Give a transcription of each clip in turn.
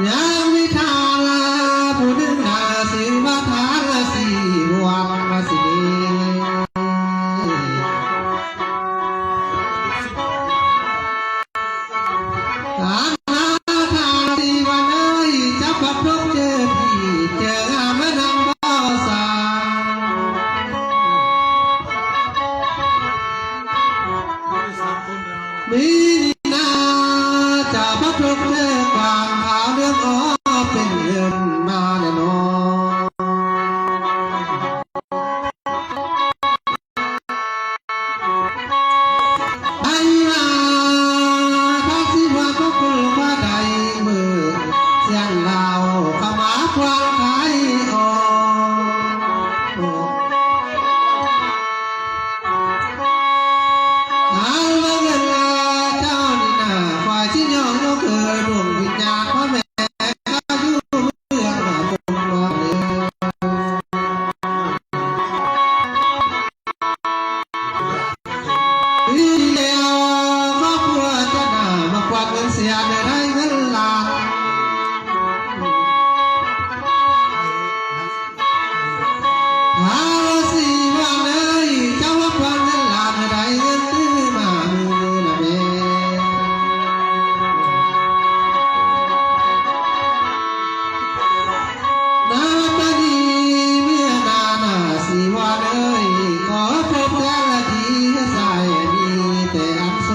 ยังวิชาลาผู้ดึงหาสิว่าทานสี มีนาจะพักทุกเรื่องกลางหาเรื่องอ้อเป็นเรื่องมาแน่นอนไอ้นาทักษิณว่าก็กลัวว่าใดมือเสียงเราเข้ามาควางไทยออกเสียได้เงินล้านหาสิว่าเลยเจ้าว่าความเงินล้านได้เงินตื้อมามือนะเบนาตาดีเมื่อนานาสิว่าเลยขอพบแต่ละทีใส่มีแต่อันโซ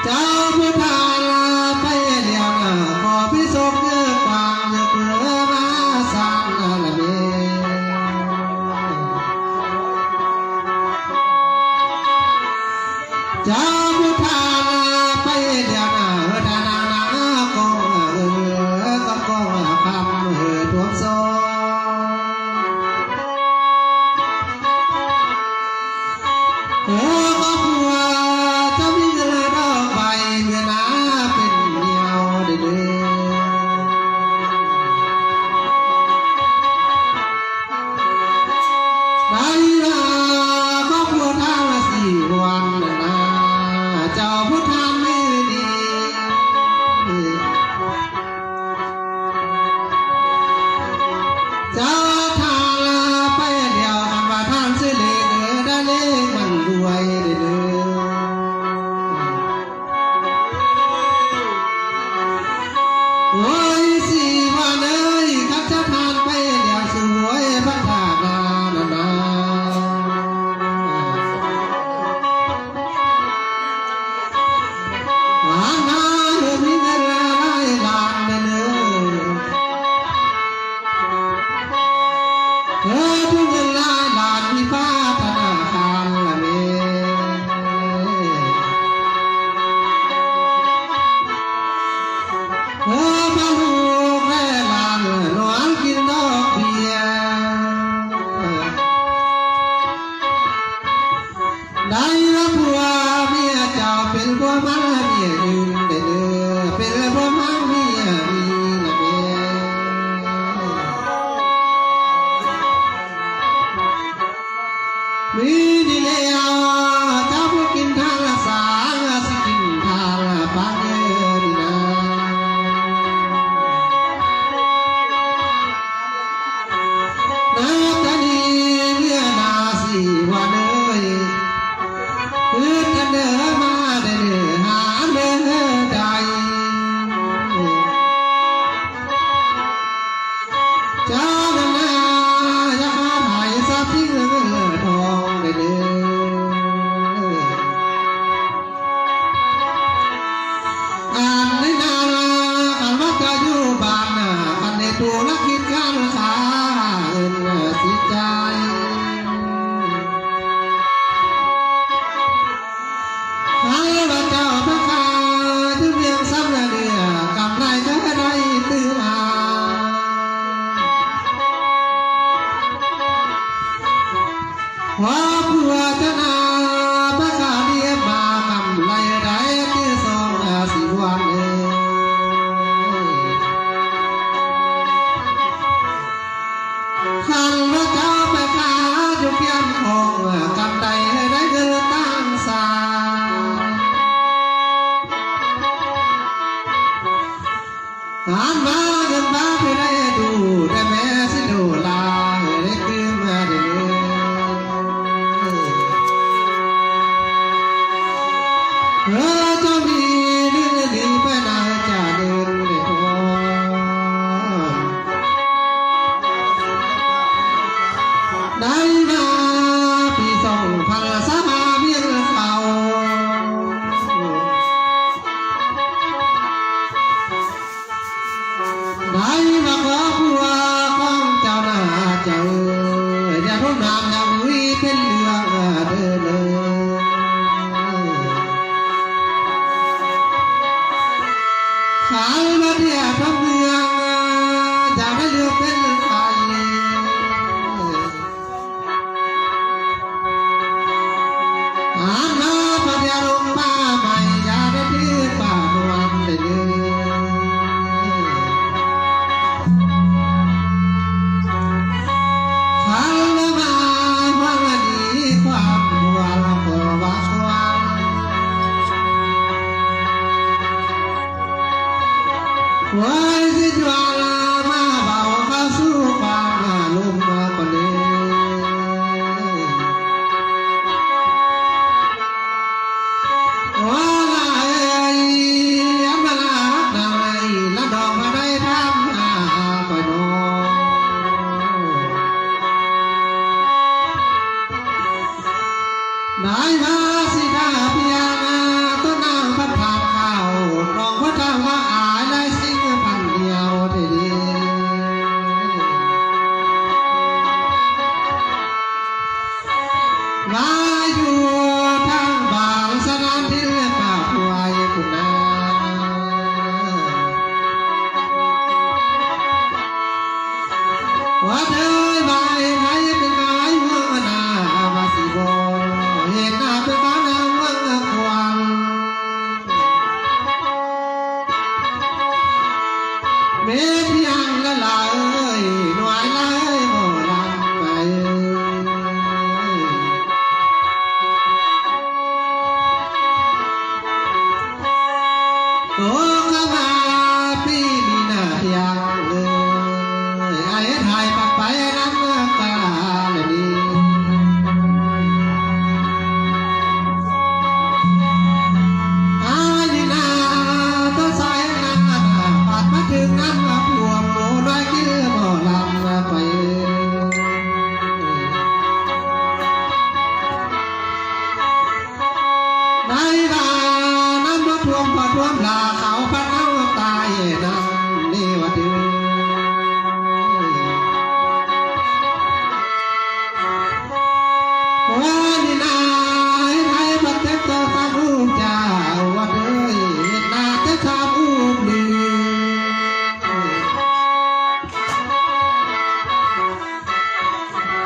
เจ้าผู้พาลาไปเดียวนาขอพิศกเยอะกว่าเยอะเกินมาสร้างละเบเจ้าผู้พาลาไปเดียวนาดานานาก็ก็คำท่วมโซโอ้ก็ผัวเจ้าพี่เลยดอกใบเมื่อนาเป็นเดียวเดือได้ละก็ผัวทางละ4 วันนะเจ้าผู้ทางไม่ดีเจ้าทางละไปเดียวกันว่าทางสิเลได้เลยมันรวยเด้อโอ้ยสิว่าเลยครับจะทานไปเดียวสวยพระธาตุนาหาหน้าเรื่องนี้เงินหลายล้านเด้อทุกเงินหลายล้านมีฟ้าธนาคารละเมพระลูกแม่หลานนอนกินดอกเบี้ยได้รับผัวเมียเจ้าเป็นผัวมันเมียยืนเด้อเป็นผัวมันเมียมีละเมมีนี่แล้วเจ้าผู้กินทางละสางสิกินทางละปังเงินนะนาตาดีเมื่อนาสิว่าเลยคือกันเดินมาได้เด้อหาเด้อใจเจ้านั้นนาอยากมาถ่ายทรัพย์ที่เงินทองได้เด้ออ่านในนาอ่านว่าจะอยู่บ้านน่ะอันในตัวนักคิดการค้าเงินสิใจให้ว่าเจ้าพระคาถึงเพียงซ้ำละเดือกำไรจะได้ตื้อมาว่าผัวจะนาพระคาเดียมากำไรได้ที่2 4 วันขันว่าเจ้าไปขาจุกเพียนของกำไรได้เกินตั้งสาหานมาเงินมาไปได้ดูได้แม่สิดูลาได้คืนมาเด้อ มนางยังวิเป็นเรื่องเดินเลยขายมาเดียทำเมืองอยากได้เลือกเป็นไทยอาณาปฏิรูปป่าใหม่อยากได้ที่ป่านวลเลยเขามาว่าดีความหัวเราก็ว่าชวนไว้สิจวนมาเบาเข้าสู่ความลุ่มมาคนนี้ว่าไงอันมาลาหน่อยละดอกมาได้ทำหาไปโน่ได้มาสิกาเพียงต้นนางพันทางข้าวน้องพันทางว่าอายได้สิ่งพันเดียวทีเดียวมาอยู่ทางบางสนานที่ป่าพวยคุณนาว่าเธอไปไหนเป็นไงเมื่อนาว่าสิบเห็นหน้าเป็นบ้านนางวังควันเม็ดยังละลายหน่วยลายโบราณไปโตเข้ามาปีนี้น่ายังไอ้ไทยปักไปน้ำตาเลยนี่อายินาตัวสายน้ำปัดมาถึงน้ำพวงโมน้อยกี้บ่ลำไปในลาน้ำมาท่วมพอท่วมลาเขาพัดเอาตายน้ำนี่ว่าดื้อว่านี่นาไทยประเทศเจ้าตามรูปเจ้าว่าเด้ยนาเจ้าชามอุ้มลือ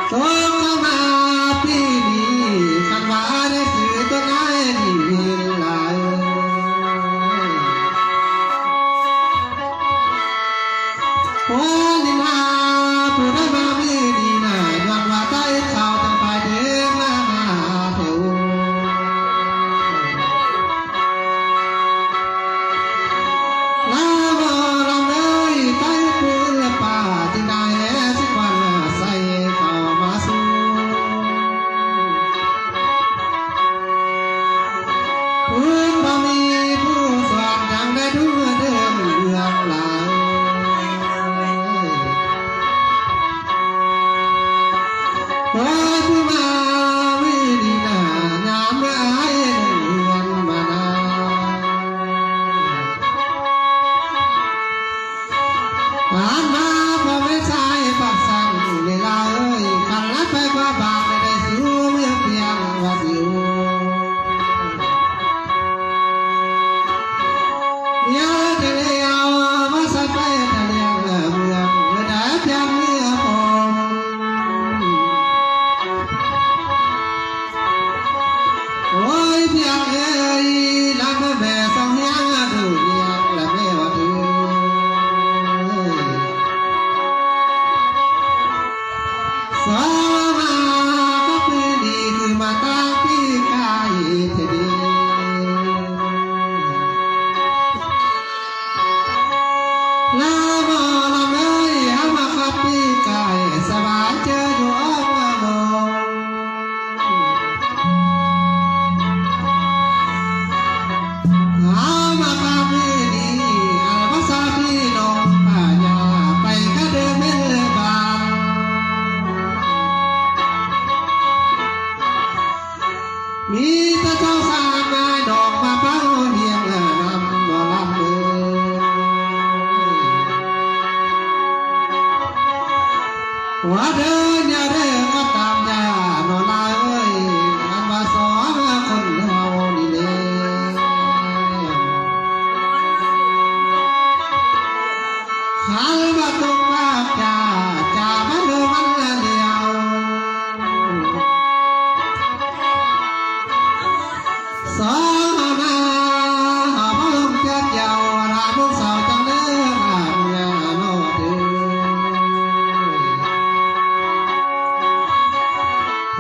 โตเข้ามาปีนี้คันว่าได้สื่อตัวง่ายดีหลายว่านี่นาผู้ได้มามีดีน่ะย้อนว่าใจเขาตั้งไปเดินมาเถวลาบ่ลองเลยใจเพื่อป่าที่ได้สักวันใส่เข้ามาสู่พื้นบ่มีผู้สอนยังได้ดูเดิมเรื่องหลายโอ้ยผู้มาวินีนายามเมื่ออายเดือนมานาผ่านมาพอไม่ใช่ปักสั่งเวลาเอ้ยขันรัดไปกว่าบาไม่ได้สู้เมื่อเพียงว่าสิวเดี๋ยวจะเลี้ยวมาสักไปทะเลเมืองเมื่อได้เพียงเมื่อผม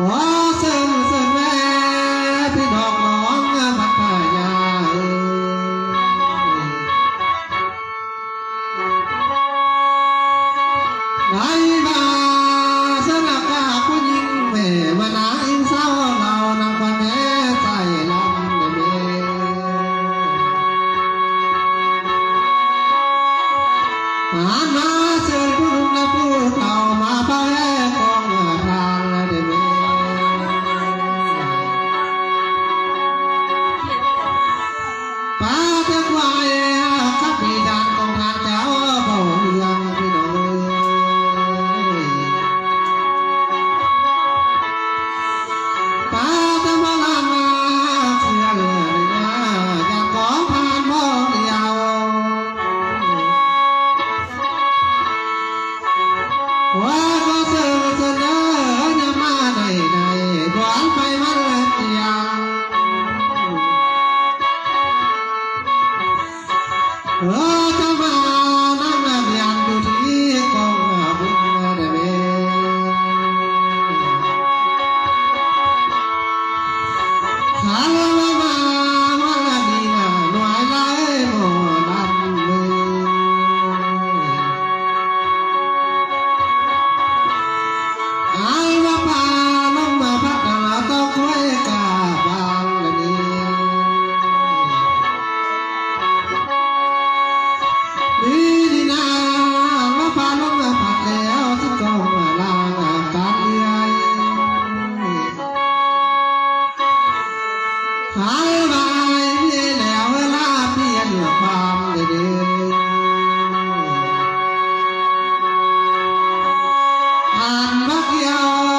ขอเสริมแม่พี่น้องน้องพัทยาไหนมาสนับกาผู้หญิงแม่มานาอินเศร้าเรานำความแม่ใจลำเดผ่านมาเชิญผู้ลุงและผู้เฒ่ามาพาแห่ของทางเดเมป้าเจ้าควายข้าพี่ดันของทางเจ้าบ่เรืองพี่น้องป้าเจ้ามาลามาเสียเลยนะอยากของผ่านบ่เดียวว่าก็เสนอเนี่ยมาในดวนไปมันเตียงจะมานั่งเรียนดูที่กองบุญได้ไหมขาลมาวันดีน่ะหน่วยไรโมลำมือไอ้ว่าพาลงมาพักเราต้องคุยกับบางเลยนี่ดีดีนะว่าพาลงมาพักแล้วที่กองลางการเลี้ยงหายไปแล้วเวลาเปลี่ยนความเดินอ่านบักเดียว